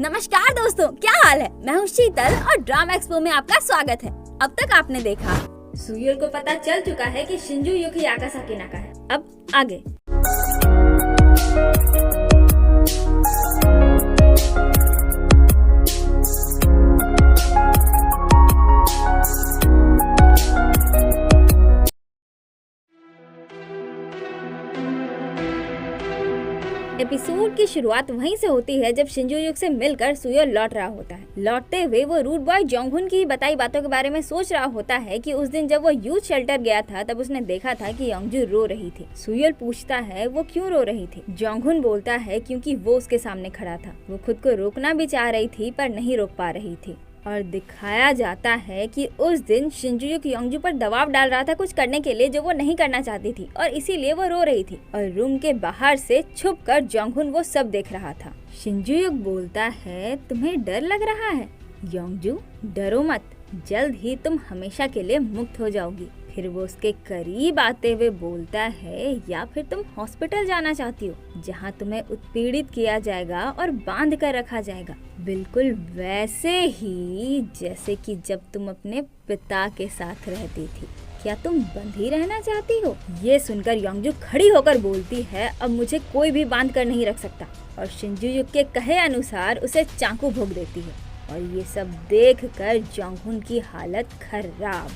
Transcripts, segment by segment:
नमस्कार दोस्तों, क्या हाल है। मैं हूँ शीतल और ड्रामा एक्सपो में आपका स्वागत है। अब तक आपने देखा सुयोल को पता चल चुका है कि शिंजू युकी आकासाकी नाका है। अब आगे एपिसोड की शुरुआत वहीं से होती है जब शिंजू युक से मिलकर सुयोल लौट रहा होता है। लौटते हुए वो रूड बॉय जोंगहुन की बताई बातों के बारे में सोच रहा होता है कि उस दिन जब वो यूथ शेल्टर गया था तब उसने देखा था कि योंगजू रो रही थी। सुयोल पूछता है वो क्यों रो रही थी। जोंगहुन बोलता है क्योंकि वो उसके सामने खड़ा था। वो खुद को रोकना भी चाह रही थी पर नहीं रोक पा रही थी। और दिखाया जाता है कि उस दिन शिंजू युक योंगजू पर दबाव डाल रहा था कुछ करने के लिए जो वो नहीं करना चाहती थी और इसीलिए वो रो रही थी। और रूम के बाहर से छुपकर जोंगहुन वो सब देख रहा था। शिंजू युक बोलता है तुम्हें डर लग रहा है। योंगजू डरो मत, जल्द ही तुम हमेशा के लिए मुक्त हो जाओगी। फिर वो उसके करीब आते हुए बोलता है या फिर तुम हॉस्पिटल जाना चाहती हो जहाँ तुम्हें उत्पीड़ित किया जाएगा और बांध कर रखा जाएगा, बिल्कुल वैसे ही जैसे कि जब तुम अपने पिता के साथ रहती थी। क्या तुम बंधी रहना चाहती हो। ये सुनकर योंगजू खड़ी होकर बोलती है अब मुझे कोई भी बांध कर नहीं रख सकता। और शिंजू युक के कहे अनुसार उसे चाकू भोंक देती है। और ये सब देख कर जोंगहुन की हालत खराब।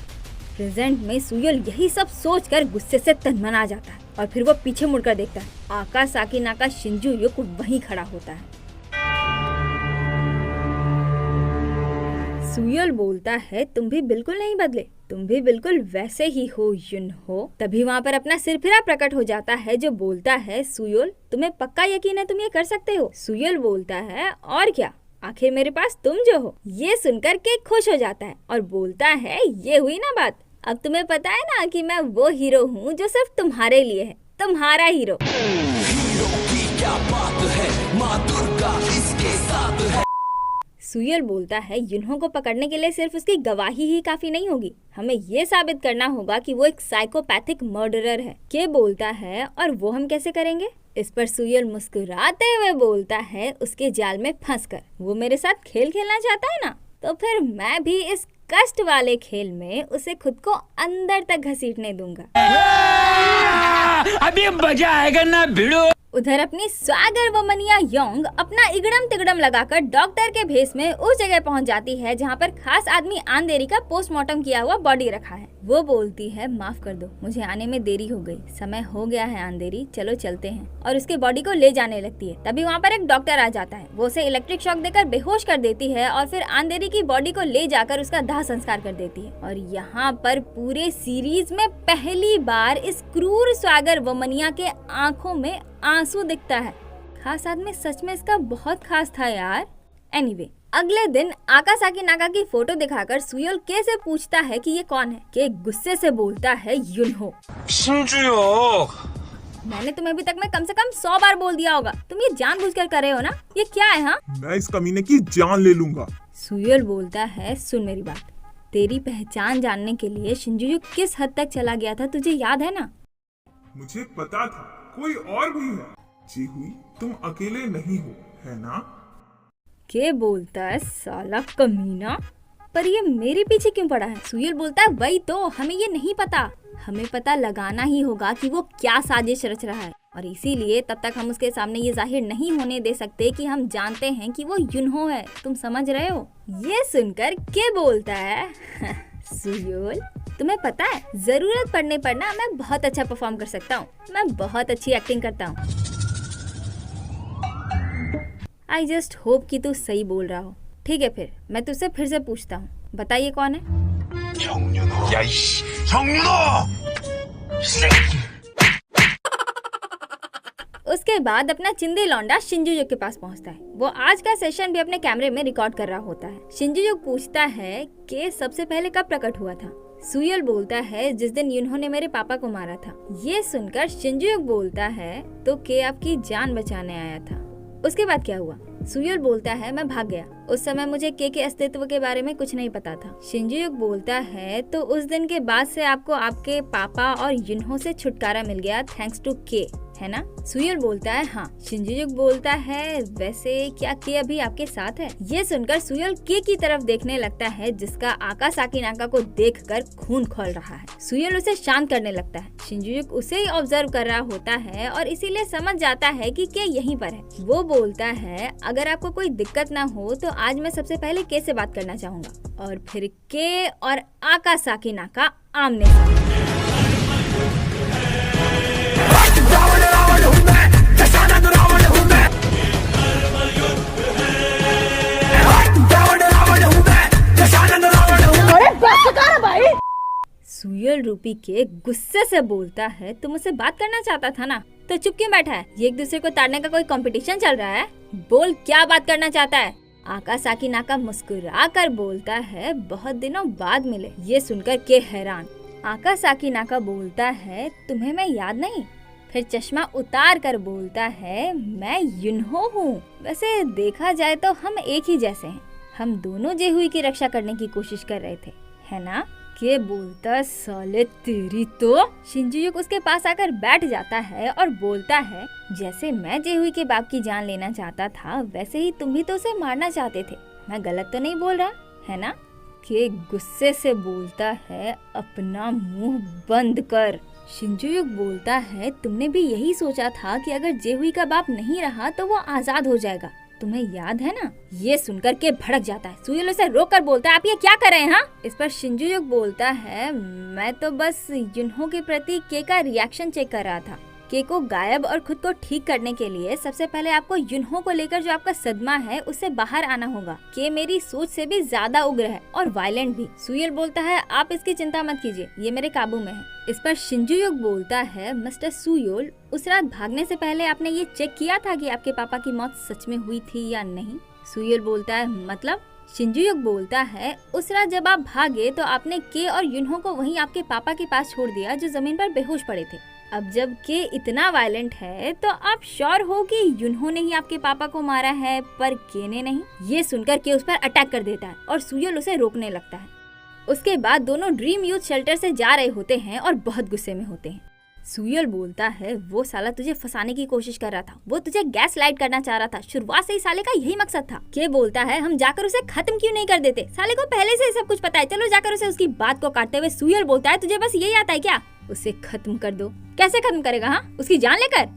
प्रेजेंट में सुयोल यही सब सोचकर गुस्से से तनमना जाता है और फिर वो पीछे मुड़कर देखता है। आकासाकी नाका शिंजू युक वहीं खड़ा होता है। सुयोल बोलता है तुम भी बिल्कुल नहीं बदले, तुम भी बिल्कुल वैसे ही हो युनहो। तभी वहाँ पर अपना सिरफिरा प्रकट हो जाता है जो बोलता है सुयोल तुम्हें पक्का यकीन है तुम ये कर सकते हो। सुयोल बोलता है और क्या, आखिर मेरे पास तुम जो हो। ये सुनकर के खुश हो जाता है और बोलता है ये हुई ना बात, अब तुम्हें पता है ना कि मैं वो हीरो हूँ जो सिर्फ तुम्हारे लिए है, तुम्हारा हीरो। की क्या बात है, माँ दुर्गा इसके साथ है। सुयोल बोलता है युनहो को पकड़ने के लिए सिर्फ उसकी गवाही ही काफी नहीं होगी, हमें ये साबित करना होगा कि वो एक साइकोपैथिक मर्डरर है। के बोलता है और वो हम कैसे करेंगे। इस पर सुयोल मुस्कुराते हुए बोलता है उसके जाल में फंसकर। वो मेरे साथ खेल खेलना चाहता है ना, तो फिर मैं भी इस कष्ट वाले खेल में उसे खुद को अंदर तक घसीटने दूंगा। अभी मजा आएगा ना भिड़ो। उधर अपनी स्वागर वमनिया योंग अपना इगड़म तिगड़म लगाकर डॉक्टर के भेस में उस जगह पहुंच जाती है जहां पर खास आदमी आंधेरी का पोस्टमार्टम किया हुआ बॉडी रखा है। वो बोलती है माफ कर दो, मुझे आने में देरी हो गई, समय हो गया है आंधेरी, चलो चलते हैं। और उसके बॉडी को ले जाने लगती है। तभी वहाँ पर एक डॉक्टर आ जाता है। वो उसे इलेक्ट्रिक शॉक देकर बेहोश कर देती है और फिर आंधेरी की बॉडी को ले जाकर उसका दाह संस्कार कर देती है। और यहाँ पर पूरे सीरीज में पहली बार इस क्रूर स्वागर वमनिया के आंखों में आंसू दिखता है। खास आदमी सच में इसका बहुत खास था यार। एनीवे, अगले दिन आकासाकी नाका की फोटो दिखाकर सुयोल के से पूछता है कि ये कौन है। के गुस्से से बोलता है युनहो। मैंने तुम्हें अभी तक में कम से कम 100 बार बोल दिया होगा, तुम ये जानबूझकर कर रहे हो ना। ये क्या है। हाँ, मैं इस कमीने की जान ले लूंगा। सुयोल बोलता है सुन मेरी बात, तेरी पहचान जानने के लिए शिंजू युक किस हद तक चला गया था तुझे याद है ना। मुझे पता था कोई और भी है। जी हुई, तुम अकेले नहीं हो, है ना। के बोलता है साला कमीना, पर ये मेरे पीछे क्यों पड़ा है। सुयोल बोलता है वही तो, हमें ये नहीं पता, हमें पता लगाना ही होगा कि वो क्या साजिश रच रहा है। और इसीलिए तब तक हम उसके सामने ये जाहिर नहीं होने दे सकते कि हम जानते हैं कि वो युनहो है। तुम समझ रहे हो। ये सुनकर के बोलता है सुयोल तुम्हें पता है जरूरत पड़ने पर ना मैं बहुत अच्छा परफॉर्म कर सकता हूँ, मैं बहुत अच्छी एक्टिंग करता हूँ। आई जस्ट होप कि तू सही बोल रहा हो। ठीक है, फिर मैं तुझसे फिर से पूछता हूँ, बताइए कौन है। उसके बाद अपना चिंदी लौंडा शिंजू युक के पास पहुंचता है। वो आज का सेशन भी अपने कैमरे में रिकॉर्ड कर रहा होता है। शिंजू युक पूछता है कि सबसे पहले कब प्रकट हुआ था। सुयोल बोलता है जिस दिन युनहो ने मेरे पापा को मारा था। ये सुनकर शिंजू युक बोलता है तो के आपकी जान बचाने आया था। उसके बाद क्या हुआ। सुयोल बोलता है मैं भाग गया, उस समय मुझे के अस्तित्व के बारे में कुछ नहीं पता था। शिंजू युक बोलता है तो उस दिन के बाद से आपको आपके पापा और युनहो से छुटकारा मिल गया थैंक्स टू के। है ना? सुयोल बोलता है हाँ। शिंजुजुक बोलता है वैसे क्या के अभी आपके साथ है? ये सुनकर सुयोल के की तरफ देखने लगता है जिसका आकासाकी नाका को देखकर खून खौल रहा है। सुयोल उसे शांत करने लगता है। शिंजुजुक उसे ही ऑब्जर्व कर रहा होता है और इसीलिए समझ जाता है कि के यहीं पर है। वो बोलता है अगर आपको कोई दिक्कत ना हो तो आज मैं सबसे पहले के से बात करना चाहूँगा। और फिर के और आकासाकी नाका आमने सामने। सुयोल रूपी के गुस्से से बोलता है तुम मुझसे बात करना चाहता था ना, तो चुप क्यों बैठा है? ये एक दूसरे को ताड़ने का कोई कंपटीशन चल रहा है? बोल क्या बात करना चाहता है? आकासाकी नाका मुस्कुरा कर बोलता है बहुत दिनों बाद मिले। ये सुनकर के हैरान। आकासाकी नाका बोलता है तुम्हें मैं याद नहीं? फिर चश्मा उतार कर बोलता है मैं युनहो हूँ। वैसे देखा जाए तो हम एक ही जैसे हैं। हम दोनों जेहुई की रक्षा करने की कोशिश कर रहे थे, है ना? के बोलता साले तेरी तो। शिंजुजुक उसके पास आकर बैठ जाता है और बोलता है जैसे मैं जेहुई के बाप की जान लेना चाहता था वैसे ही तुम भी तो उसे मारना चाहते थे। मैं गलत तो नहीं बोल रहा, है ना? के गुस्से से बोलता है अपना मुंह बंद कर। शिंजुजुक बोलता है तुमने भी यही सोचा था कि अगर जेहुई का बाप नहीं रहा तो वो आजाद हो जाएगा, तुम्हें याद है ना? ये सुनकर के भड़क जाता है। सुयोल उसे रोक कर बोलता है आप ये क्या कर रहे हैं? हाँ? इस पर शिंजुजुक बोलता है मैं तो बस युनहो के प्रति के का रिएक्शन चेक कर रहा था। के को गायब और खुद को ठीक करने के लिए सबसे पहले आपको युनहो को लेकर जो आपका सदमा है उससे बाहर आना होगा। के मेरी सोच से भी ज्यादा उग्र है और वायलेंट भी। सुयोल बोलता है आप इसकी चिंता मत कीजिए, ये मेरे काबू में है। इस पर शिंजुजुक बोलता है मिस्टर सुयोल उस रात भागने से पहले आपने ये चेक किया था कि आपके पापा की मौत सच में हुई थी या नहीं? सुयोल बोलता है मतलब? शिंजुजुक बोलता है उस रात जब आप भागे तो आपने के और युनहो को वहीं आपके पापा के पास छोड़ दिया जो जमीन पर बेहोश पड़े थे। अब जब के इतना वायलेंट है तो आप श्योर हो कि युनहो ने ही आपके पापा को मारा है पर के ने नहीं? ये सुनकर के उस पर अटैक कर देता है और सुयोल उसे रोकने लगता है। उसके बाद दोनों ड्रीम यूथ शेल्टर से जा रहे होते हैं और बहुत गुस्से में होते हैं। सुयोल बोलता है वो साला तुझे फंसाने की कोशिश कर रहा था, वो तुझे गैस लाइट करना चाह रहा था, शुरुआत से ही साले का यही मकसद था। के बोलता है हम जाकर उसे खत्म क्यों नहीं कर देते? साले को पहले से ही सब कुछ पता है, चलो जाकर उसे उसकी बात को काटते हुए सुयोल बोलता है तुझे बस यही आता है क्या? उसे खत्म कर दो। कैसे खत्म करेगा? हाँ, उसकी जान लेकर?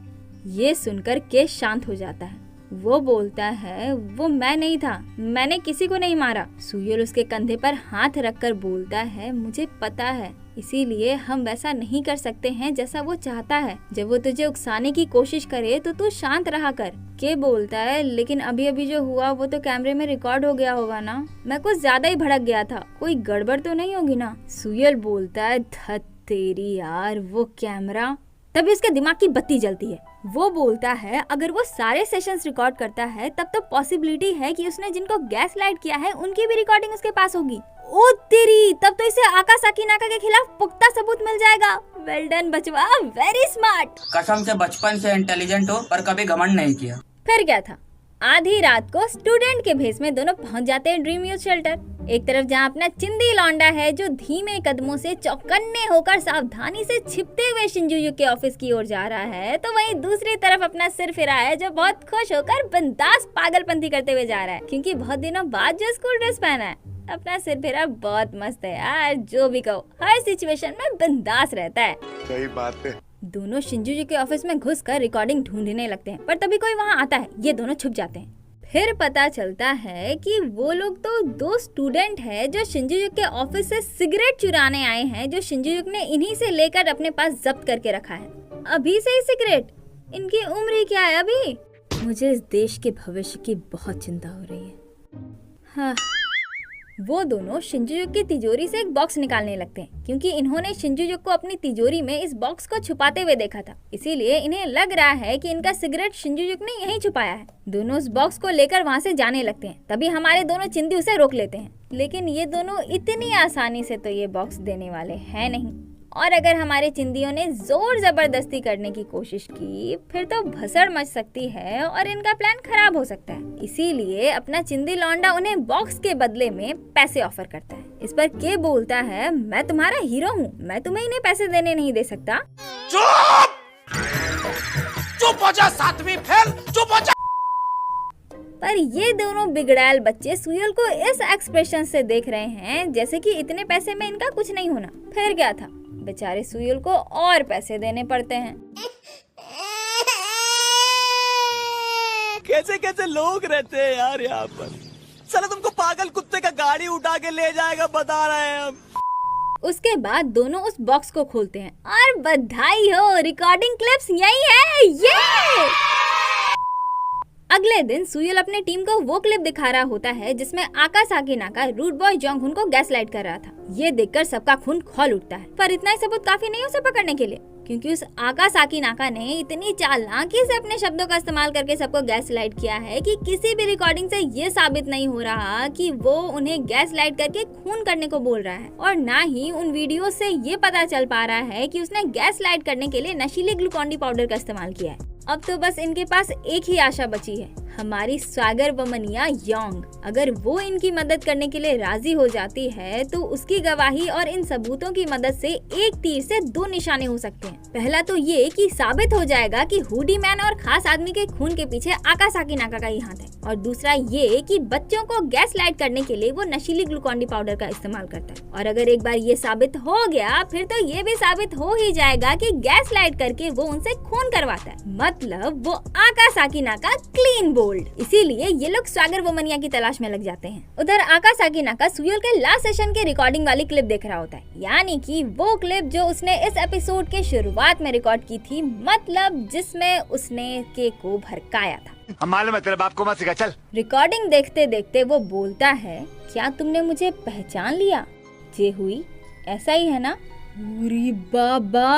ये सुनकर के शांत हो जाता है। वो बोलता है वो मैं नहीं था, मैंने किसी को नहीं मारा। सुयोल उसके कंधे पर हाथ रखकर बोलता है मुझे पता है, इसीलिए हम वैसा नहीं कर सकते हैं जैसा वो चाहता है। जब वो तुझे उकसाने की कोशिश करे तो तू शांत रहा कर। के बोलता है लेकिन अभी अभी जो हुआ वो तो कैमरे में रिकॉर्ड हो गया होगा ना? मैं कुछ ज्यादा ही भड़क गया था, कोई गड़बड़ तो नहीं होगी ना? सुयोल बोलता है धत तेरी यार, वो कैमरा। तभी उसके दिमाग की बत्ती जलती है। वो बोलता है अगर वो सारे सेशंस रिकॉर्ड करता है तब तो पॉसिबिलिटी है कि उसने जिनको गैस लाइट किया है उनकी भी रिकॉर्डिंग उसके पास होगी। ओ तेरी, तब तो इसे आकासाकी नाका के खिलाफ पुख्ता सबूत मिल जाएगा। वेल डन बचवा, वेरी स्मार्ट। कसम से बचपन से इंटेलिजेंट हो पर कभी घमंड नहीं किया। फिर क्या था? आधी रात को स्टूडेंट के भेस में दोनों पहुंच जाते हैं ड्रीम यूथ शेल्टर। एक तरफ जहां अपना चिंदी लौंडा है जो धीमे कदमों से चौकन्ने होकर सावधानी से छिपते हुए शिंजुजुक के ऑफिस की ओर जा रहा है, तो वहीं दूसरी तरफ अपना सिर फिरा है जो बहुत खुश होकर बिंदास पागलपंती करते हुए जा रहा है क्योंकि बहुत दिनों बाद जो स्कूल ड्रेस पहना है। अपना सिर फिरा बहुत मस्त है यार, जो भी कहो हर सिचुएशन में बिंदास रहता है। सही बात है। दोनों शिंजुजुक के ऑफिस में घुसकर रिकॉर्डिंग ढूंढने लगते हैं पर तभी कोई वहाँ आता है। ये दोनों छुप जाते हैं। फिर पता चलता है कि वो लोग तो दो स्टूडेंट हैं जो शिंजुजुक के ऑफिस से सिगरेट चुराने आए हैं जो शिंजुजुक ने इन्हीं से लेकर अपने पास जब्त करके रखा है। अभी से ही सिगरेट? इनकी उम्र ही क्या है अभी? मुझे इस देश के भविष्य की बहुत चिंता हो रही है। हाँ। वो दोनों शिंजुजुक की तिजोरी से एक बॉक्स निकालने लगते हैं क्योंकि इन्होंने शिंजुजुक को अपनी तिजोरी में इस बॉक्स को छुपाते हुए देखा था, इसीलिए इन्हें लग रहा है कि इनका सिगरेट शिंजुजुक ने यहीं छुपाया है। दोनों उस बॉक्स को लेकर वहाँ से जाने लगते हैं। तभी हमारे दोनों चिंदी उसे रोक लेते हैं, लेकिन ये दोनों इतनी आसानी से तो ये बॉक्स देने वाले हैं नहीं, और अगर हमारे चिंदियों ने जोर जबरदस्ती करने की कोशिश की फिर तो भसड़ मच सकती है और इनका प्लान खराब हो सकता है। इसीलिए अपना चिंदी लौंडा उन्हें बॉक्स के बदले में पैसे ऑफर करता है। इस पर के बोलता है मैं तुम्हारा हीरो हूँ, मैं तुम्हें इन्हें पैसे देने नहीं दे सकता। चुप! चुप हो जा सातवीं फेल, चुप हो जा। पर ये दोनों बिगड़ैल बच्चे सुयल को इस एक्सप्रेशन से देख रहे हैं जैसे कि इतने पैसे में इनका कुछ नहीं होना। फिर क्या था, बेचारे सुयल को और पैसे देने पड़ते हैं। कैसे कैसे लोग रहते हैं यार यहाँ पर। साला तुमको पागल कुत्ते का गाड़ी उठा के ले जाएगा, बता रहे हैं हम। उसके बाद दोनों उस बॉक्स को खोलते हैं और बधाई हो, रिकॉर्डिंग क्लिप्स यही है। ये अगले दिन सुयल अपने टीम को वो क्लिप दिखा रहा होता है जिसमें आकासाकी नाका रूड बॉय जोंगहुन को गैसलाइट कर रहा था। ये देखकर सबका खून खौल उठता है, पर इतना ही सबूत काफी नहीं उसे पकड़ने के लिए, क्योंकि उस आकासाकी नाका ने इतनी चालाकी से अपने शब्दों का इस्तेमाल करके सबको गैसलाइट किया है कि किसी भी रिकॉर्डिंग से ये साबित नहीं हो रहा कि वो उन्हें गैसलाइट करके खून करने को बोल रहा है, और ना ही उन वीडियो से ये पता चल पा रहा है कि उसने गैसलाइट करने के लिए नशीले ग्लूकोन डी पाउडर का इस्तेमाल किया है। अब तो बस इनके पास एक ही आशा बची है, हमारी स्वागर वमनिया योंग। अगर वो इनकी मदद करने के लिए राजी हो जाती है तो उसकी गवाही और इन सबूतों की मदद से एक तीर से दो निशाने हो सकते हैं। पहला तो ये कि साबित हो जाएगा कि हुडी मैन और खास आदमी के खून के पीछे आकासाकी नाका का ही हाथ है, और दूसरा ये कि बच्चों को गैस लाइट करने के लिए वो नशीली ग्लूकोन डी पाउडर का इस्तेमाल करता है। और अगर एक बार ये साबित हो गया फिर तो ये भी साबित हो ही जाएगा कि गैस लाइट करके वो उनसे खून करवाता है, मतलब वो आकासाकी नाका क्लीन बोल्ड। इसीलिए ये लोग स्वागर वोमनिया की तलाश में लग जाते हैं। उधर आकासाकी नाका सुयल के लास्ट सेशन के रिकॉर्डिंग वाली क्लिप देख रहा होता है, यानी कि वो क्लिप जो उसने इस एपिसोड के शुरुआत में रिकॉर्ड की थी, मतलब जिसमें उसने के को भड़काया था। हम मालूम है तेरे बाप को मत सिखा, चल। रिकॉर्डिंग देखते देखते वो बोलता है, क्या तुमने मुझे पहचान लिया जे हुई, ऐसा ही है ना? अरे बाबा,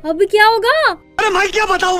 अब क्या होगा? अरे मैं क्या बताऊं,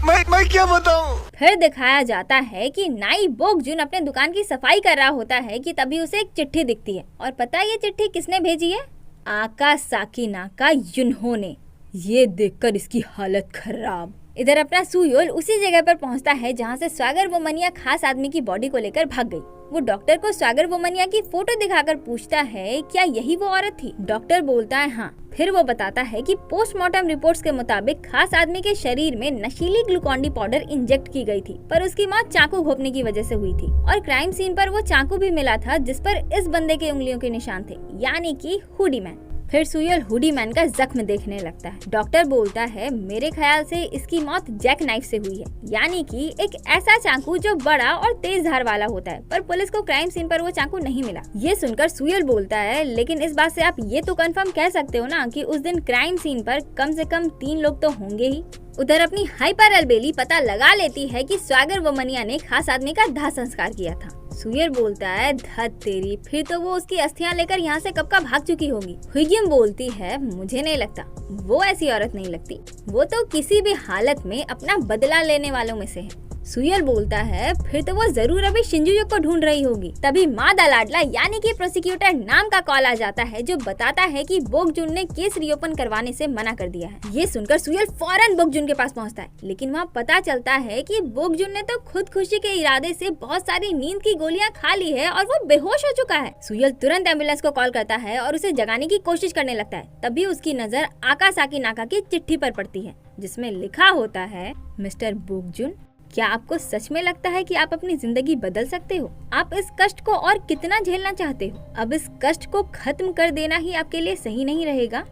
मैं क्या बताऊं? फिर दिखाया जाता है कि नाई बोगजुन अपने दुकान की सफाई कर रहा होता है कि तभी उसे एक चिट्ठी दिखती है, और पता है ये चिट्ठी किसने भेजी है? आकासाकी नाका युन्हो ने। ये देखकर इसकी हालत खराब। इधर अपना सुयोल उसी जगह पर पहुंचता है जहां से स्वागर वोमनिया खास आदमी की बॉडी को लेकर भाग गई। वो डॉक्टर को स्वागर वोमनिया की फोटो दिखाकर पूछता है, क्या यही वो औरत थी? डॉक्टर बोलता है हाँ। फिर वो बताता है कि पोस्टमार्टम रिपोर्ट्स के मुताबिक खास आदमी के शरीर में नशीली ग्लूकोन डी पाउडर इंजेक्ट की गई थी, पर उसकी मौत चाकू घोंपने की वजह से हुई थी, और क्राइम सीन पर वो चाकू भी मिला था जिस पर इस बंदे के उंगलियों के निशान थे, यानी कि हुडी मैन। फिर सुयल हुडी मैन का जख्म देखने लगता है। डॉक्टर बोलता है, मेरे ख्याल से इसकी मौत जैक नाइफ से हुई है, यानी कि एक ऐसा चाकू जो बड़ा और तेज धार वाला होता है, पर पुलिस को क्राइम सीन पर वो चाकू नहीं मिला। ये सुनकर सुयल बोलता है, लेकिन इस बात से आप ये तो कंफर्म कह सकते हो ना कि उस दिन क्राइम सीन पर कम से कम 3 लोग तो होंगे ही। उधर अपनी हाइपर अलबेली पता लगा लेती है कि स्वागर वोमनिया ने खास आदमी का दाह संस्कार किया था। सुयल बोलता है, धत तेरी, फिर तो वो उसकी अस्थियां लेकर यहाँ से कब का भाग चुकी होगी। हुइगियम बोलती है, मुझे नहीं लगता, वो ऐसी औरत नहीं लगती, वो तो किसी भी हालत में अपना बदला लेने वालों में से है। सुयल बोलता है, फिर तो वो जरूर अभी शिंजुयुक को ढूंढ रही होगी। तभी मादा लाडला यानी कि प्रोसिक्यूटर नाम का कॉल आ जाता है जो बताता है कि बोगजुन ने केस रीओपन करवाने से मना कर दिया है। ये सुनकर सुयल फौरन बोगजुन के पास पहुंचता है, लेकिन वहाँ पता चलता है कि बोगजुन ने तो खुदकुशी के इरादे से बहुत सारी नींद की गोलियां खा ली है और वो बेहोश हो चुका है। सुयल तुरंत एम्बुलेंस को कॉल करता है और उसे जगाने की कोशिश करने लगता है। तभी उसकी नजर आकासाकी नाका की चिट्ठी पर पड़ती है जिसमें लिखा होता है, मिस्टर बोगजुन, क्या आपको सच में लगता है कि आप अपनी जिंदगी बदल सकते हो? आप इस कष्ट को और कितना झेलना चाहते हो? अब इस कष्ट को खत्म कर देना ही आपके लिए सही नहीं रहेगा।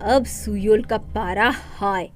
अब सुयोल का पारा हाय।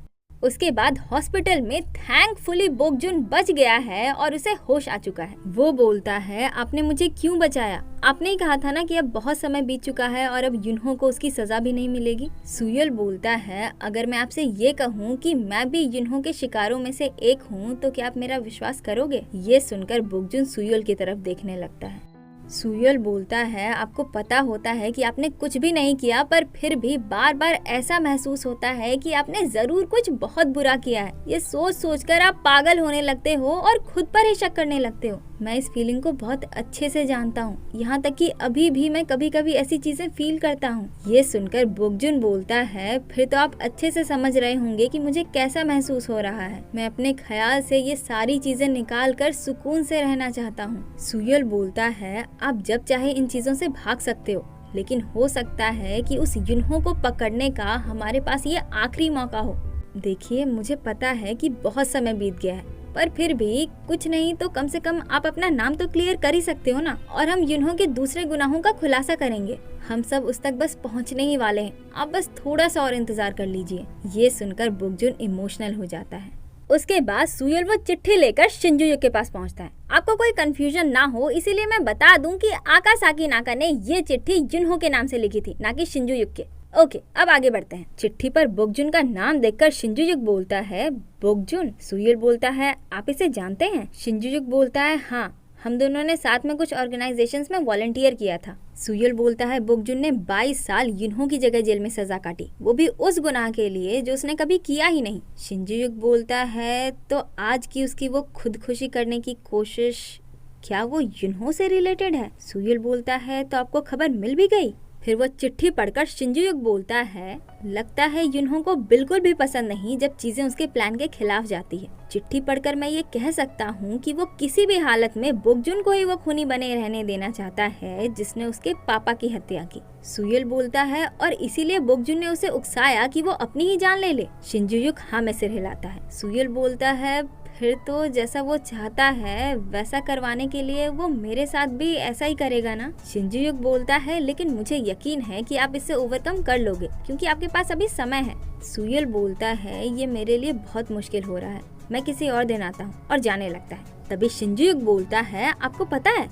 उसके बाद हॉस्पिटल में थैंकफुली बोगजुन बच गया है और उसे होश आ चुका है। वो बोलता है, आपने मुझे क्यों बचाया? आपने ही कहा था ना कि अब बहुत समय बीत चुका है और अब युन्हो को उसकी सजा भी नहीं मिलेगी। सुयल बोलता है, अगर मैं आपसे ये कहूँ कि मैं भी युन्हो के शिकारों में से एक हूँ तो क्या आप मेरा विश्वास करोगे? ये सुनकर बोगजुन सुयल की तरफ देखने लगता है। सुयल बोलता है, आपको पता होता है कि आपने कुछ भी नहीं किया, पर फिर भी बार बार ऐसा महसूस होता है कि आपने जरूर कुछ बहुत बुरा किया है। ये सोच सोचकर आप पागल होने लगते हो और खुद पर ही शक करने लगते हो। मैं इस फीलिंग को बहुत अच्छे से जानता हूँ, यहाँ तक कि अभी भी मैं कभी कभी ऐसी चीजें फील करता हूँ। ये सुनकर बोगजुन बोलता है, फिर तो आप अच्छे से समझ रहे होंगे कि मुझे कैसा महसूस हो रहा है। मैं अपने ख्याल से ये सारी चीजें निकाल कर सुकून से रहना चाहता हूँ। सुयल बोलता है, आप जब चाहे इन चीजों से भाग सकते हो, लेकिन हो सकता है कि उस युन्हो को पकड़ने का हमारे पास ये आखिरी मौका हो। देखिए, मुझे पता है कि बहुत समय बीत गया है, पर फिर भी कुछ नहीं तो कम से कम आप अपना नाम तो क्लियर कर ही सकते हो ना। और हम युनहो के दूसरे गुनाहों का खुलासा करेंगे। हम सब उस तक बस पहुंचने ही वाले हैं, आप बस थोड़ा सा और इंतजार कर लीजिए। ये सुनकर बुकजुन इमोशनल हो जाता है। उसके बाद सुयल वो चिट्ठी लेकर शिंजुयुक के पास पहुंचता है। आपको कोई कंफ्यूजन ना हो इसीलिए मैं बता दूं कि आकासाकी नाका ने ये चिट्ठी युनहो के नाम से लिखी थी, ना कि शिंजुयुक के। ओके, अब आगे बढ़ते हैं। चिट्ठी पर बुकजुन का नाम देखकर शिंजुयुक बोलता है बुकजुन। सुयल बोलता है आप इसे जानते हैं? शिंजुयुक बोलता है हाँ, हम दोनों ने साथ में कुछ ऑर्गेनाइजेशंस में वॉलंटियर किया था। सुयल बोलता है बुकजुन ने 22 साल युनहो की जगह जेल में सजा काटी, वो भी उस गुनाह के लिए जो उसने कभी किया ही नहीं। शिंजुयुक बोलता है तो आज की उसकी वो खुदकुशी करने की कोशिश, क्या वो युनहो से रिलेटेड है? सुयल बोलता है तो आपको खबर मिल भी गई? फिर वो चिट्ठी पढ़कर शिंजुयुक बोलता है लगता है युनहो को बिल्कुल भी पसंद नहीं जब चीजें उसके प्लान के खिलाफ जाती है। चिट्ठी पढ़कर मैं ये कह सकता हूँ कि वो किसी भी हालत में बुकजुन को ही वो खूनी बने रहने देना चाहता है जिसने उसके पापा की हत्या की। सुयल बोलता है और इसीलिए बुकजुन ने उसे उकसाया कि वो अपनी ही जान ले ले। शिंजुयुक हाँ में सिर हिलाता है। सुयल बोलता है फिर तो जैसा वो चाहता है वैसा करवाने के लिए वो मेरे साथ भी ऐसा ही करेगा ना? शिंजुयुक बोलता है लेकिन मुझे यकीन है कि आप इसे ओवरकम कर लोगे क्योंकि आपके पास अभी समय है। सुयल बोलता है ये मेरे लिए बहुत मुश्किल हो रहा है, मैं किसी और दिन आता हूँ, और जाने लगता है। तभी शिंजुयुक बोलता है आपको पता है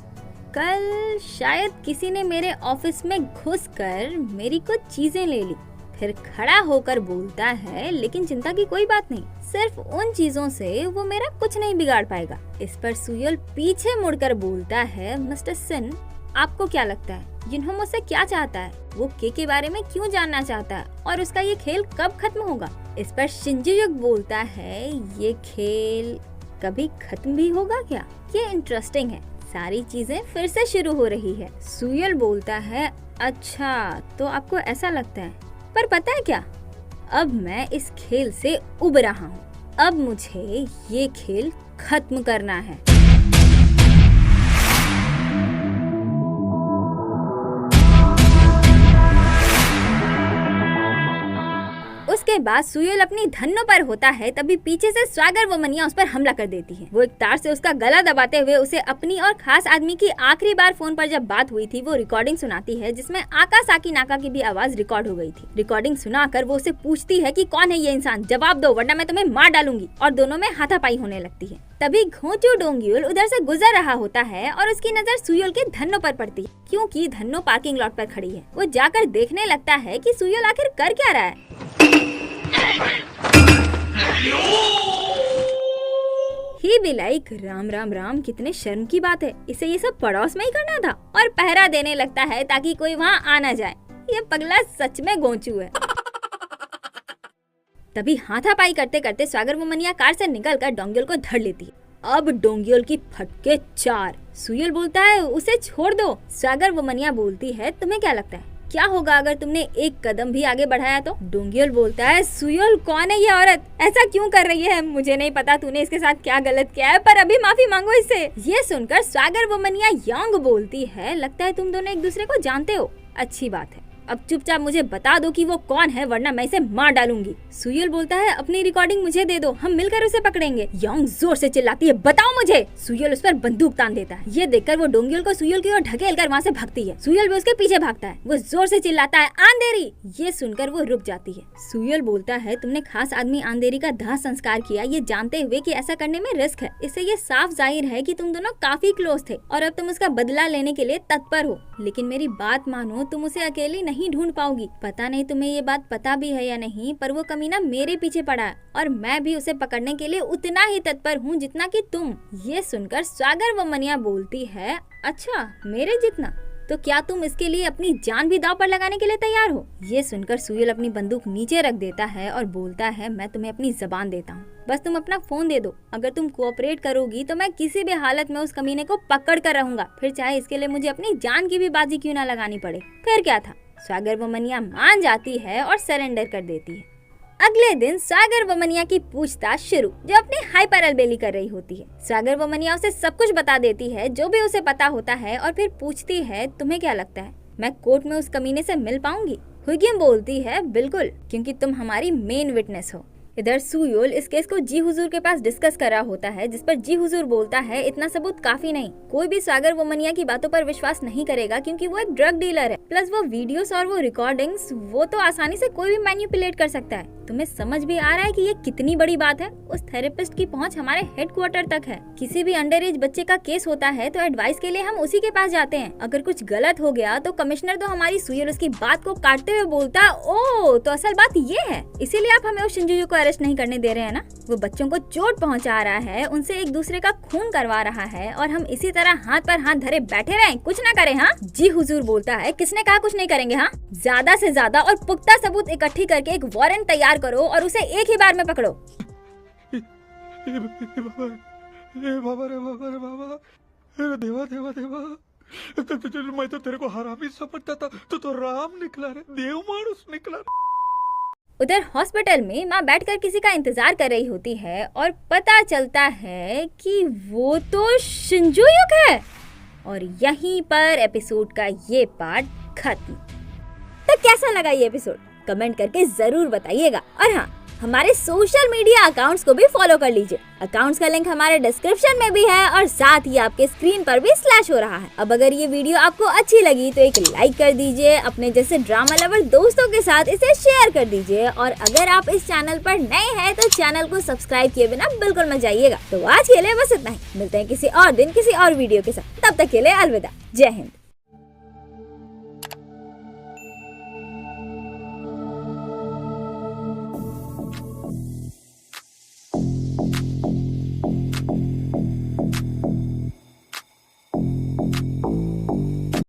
कल शायद किसी ने मेरे ऑफिस में घुसकर मेरी कुछ चीजें ले ली। फिर खड़ा होकर बोलता है लेकिन चिंता की कोई बात नहीं, सिर्फ उन चीजों से वो मेरा कुछ नहीं बिगाड़ पाएगा। इस पर सुयल पीछे मुड़कर बोलता है मिस्टर सिन, आपको क्या लगता है युनहो मुझसे क्या चाहता है? वो के बारे में क्यों जानना चाहता है और उसका ये खेल कब खत्म होगा? इस पर शिंजुयुक बोलता है ये खेल कभी खत्म भी होगा क्या? ये इंटरेस्टिंग है, सारी चीजें फिर से शुरू हो रही है। सुयल बोलता है अच्छा तो आपको ऐसा लगता है, पर पता है क्या, अब मैं इस खेल से उब रहा हूँ, अब मुझे ये खेल खत्म करना है। उसके बाद सुयल अपनी धन्नो पर होता है तभी पीछे से स्वागर वोमनिया उस पर हमला कर देती है। वो एक तार से उसका गला दबाते हुए उसे अपनी और खास आदमी की आखिरी बार फोन पर जब बात हुई थी वो रिकॉर्डिंग सुनाती है जिसमें आकासाकी नाका की भी आवाज रिकॉर्ड हो गई थी। रिकॉर्डिंग सुनाकर वो उसे पूछती है कि कौन है ये इंसान, जवाब दो वरना मैं तुम्हें मार डालूंगी, और दोनों में हाथापाई होने लगती है। तभी घोंचू डोंग्यूल उधर से गुजर रहा होता है और उसकी नजर सुयल के धन्नो पर पड़ती है क्योंकि धन्नो पार्किंग लॉट पर खड़ी है। वो जाकर देखने लगता है कि सुयल आखिर कर क्या रहा है। ही भी लाइक राम राम राम, कितने शर्म की बात है, इसे ये सब पड़ोस में ही करना था, और पहरा देने लगता है ताकि कोई वहाँ आ ना जाए। ये पगला सच में गोंचू है। तभी हाथापाई करते करते स्वागर वोमनिया कार से निकलकर डोंग्योल को धर लेती है। अब डोंग्योल की फटके 4। सुयल बोलता है उसे छोड़ दो। स्वागर वोमनिया बोलती है तुम्हें क्या लगता है क्या होगा अगर तुमने एक कदम भी आगे बढ़ाया तो? डोंग्योल बोलता है सुयल कौन है ये औरत, ऐसा क्यों कर रही है? मुझे नहीं पता तूने इसके साथ क्या गलत किया है, पर अभी माफी मांगो इससे। ये सुनकर स्वागर वोमनिया योंग बोलती है लगता है तुम दोनों एक दूसरे को जानते हो, अच्छी बात है, अब चुपचाप मुझे बता दो कि वो कौन है वरना मैं इसे मार डालूंगी। सुयल बोलता है अपनी रिकॉर्डिंग मुझे दे दो, हम मिलकर उसे पकड़ेंगे। योंग जोर से चिल्लाती है बताओ मुझे। सुयल उस पर बंदूक तान देता है। ये देखकर वो डोंग्योल को सुयल की ओर ढकेल कर वहाँ से भागती है। सुयल भी उसके पीछे भागता है। वो जोर से चिल्लाता है आंधेरी। ये सुनकर वो रुक जाती है। सुयल बोलता है तुमने खास आदमी आंधेरी का दाह संस्कार किया ये जानते हुए कि ऐसा करने में रिस्क है। इससे ये साफ जाहिर है कि तुम दोनों काफी क्लोज थे और अब तुम उसका बदला लेने के लिए तत्पर हो। लेकिन मेरी बात मानो, तुम उसे अकेली नहीं ढूंढ पाओगी। पता नहीं तुम्हें ये बात पता भी है या नहीं, पर वो कमीना मेरे पीछे पड़ा है और मैं भी उसे पकड़ने के लिए उतना ही तत्पर हूँ जितना कि तुम। ये सुनकर स्वागर वोमनिया बोलती है अच्छा मेरे जितना, तो क्या तुम इसके लिए अपनी जान भी दांव पर लगाने के लिए तैयार हो? ये सुनकर सुयल अपनी बंदूक नीचे रख देता है और बोलता है मैं तुम्हें अपनी जबान देता हूँ, बस तुम अपना फोन दे दो। अगर तुम कोऑपरेट करोगी तो मैं किसी भी हालत में उस कमीने को पकड़ कर रहूंगा, फिर चाहे इसके लिए मुझे अपनी जान की भी बाजी क्यों ना लगानी पड़े। फिर क्या था, स्वागर वोमनिया मान जाती है और सरेंडर कर देती है। अगले दिन स्वागर वोमनिया की पूछताछ शुरू, जो अपनी हाइपर अलबेली कर रही होती है। स्वागर वोमनिया उसे सब कुछ बता देती है जो भी उसे पता होता है और फिर पूछती है तुम्हें क्या लगता है मैं कोर्ट में उस कमीने से मिल पाऊंगी? हुगिम बोलती है बिल्कुल, क्योंकि तुम हमारी मेन विटनेस हो। इधर सुयोल इस केस को जी हुजूर के पास डिस्कस कर रहा होता है, जिस पर जी हुजूर बोलता है इतना सबूत काफी नहीं, कोई भी सागर वोमनिया की बातों पर विश्वास नहीं करेगा क्योंकि वो एक ड्रग डीलर है, प्लस वो वीडियोस और वो रिकॉर्डिंग्स वो तो आसानी से कोई भी मैनिपुलेट कर सकता है। तुम्हें समझ भी आ रहा है कि ये कितनी बड़ी बात है? उस थेरेपिस्ट की पहुंच हमारे हेडक्वार्टर तक है। किसी भी अंडर एज बच्चे का केस होता है तो एडवाइस के लिए हम उसी के पास जाते हैं। अगर कुछ गलत हो गया तो कमिश्नर तो हमारी सुयोल उसकी बात को काटते हुए बोलता, ओ तो असल बात ये है, इसीलिए आप हमें उस शिंजुयू को अरेस्ट नहीं करने दे रहे हैं ना। वो बच्चों को चोट पहुंचा रहा है, उनसे एक दूसरे का खून करवा रहा है और हम इसी तरह हाथ पर हाथ धरे बैठे रहें, कुछ ना करें। हाँ, जी हुजूर बोलता है, किसने कहा कुछ नहीं करेंगे? हाँ, ज्यादा से ज्यादा और पुख्ता सबूत इकट्ठी करके एक वारंट तैयार करो और उसे एक ही बार में पकड़ो। मैं तो तेरे को हरामी समझता था, तो राम निकला रे, देव मानुस निकला। उधर हॉस्पिटल में माँ बैठकर किसी का इंतजार कर रही होती है और पता चलता है कि वो तो शिंजुयुक है। और यहीं पर एपिसोड का ये पार्ट खत्म। तो कैसा लगा ये एपिसोड? कमेंट करके जरूर बताइएगा। और हाँ, हमारे सोशल मीडिया अकाउंट्स को भी फॉलो कर लीजिए। अकाउंट्स का लिंक हमारे डिस्क्रिप्शन में भी है और साथ ही आपके स्क्रीन पर भी स्लैश हो रहा है। अब अगर ये वीडियो आपको अच्छी लगी तो एक लाइक कर दीजिए, अपने जैसे ड्रामा लवर दोस्तों के साथ इसे शेयर कर दीजिए और अगर आप इस चैनल पर नए हैं तो चैनल को सब्सक्राइब किए बिना बिल्कुल मत जाइएगा। तो आज के लिए बस इतना ही, मिलते हैं किसी और दिन किसी और वीडियो के साथ। तब तक के लिए अलविदा, जय हिंद।